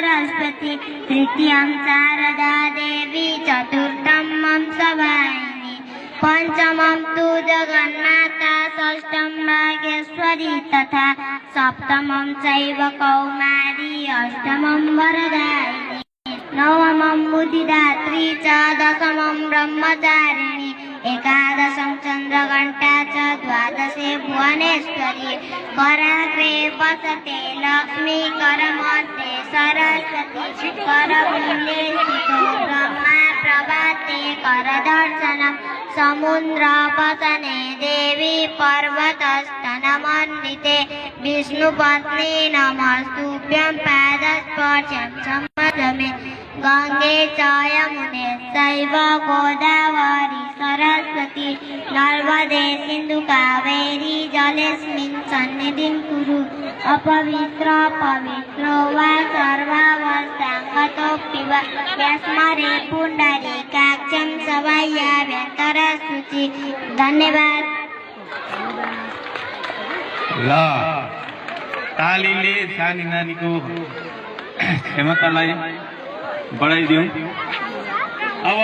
सरस्वती तृतीयं शारदा देवी चतुर्थं हंसवाहिनी पंचमं तु जगन्माता षष्ठं भागेश्वरी तथा सप्तमं चैव कौमारी अष्टमं वरदायिनी नवमं बुद्धिदात्री च दशमं ब्रह्मचारिणी एकादशं चन्द्रघण्टा च द्वादशे भुवनेश्वरी कराग्रे वसते लक्ष्मी करमध्ये सरस्वती करमूले स्थितो ब्रह्मा प्रभाते करदर्शनं समुद्रपतने देवी पर्वतस्तनमन्विते विष्णुपत्नी नमस्तुभ्यं पादस्पर्शं समदमे गंगे च यमुने चैव गोदावरी सरस्वती नर्मदे सिन्धु कावेरी जलेऽस्मिन् सन्निधिं कुरु अपवित्र पवित्रो वा सर्वावस्थां गतोऽपि वा यस्मरे पुण्डरीकाक्षं सवाह्याभ्यन्तरशुचि। धन्यवाद। ल तालीले सानी नानीको क्षमतालाई बढाइदिउँ। अब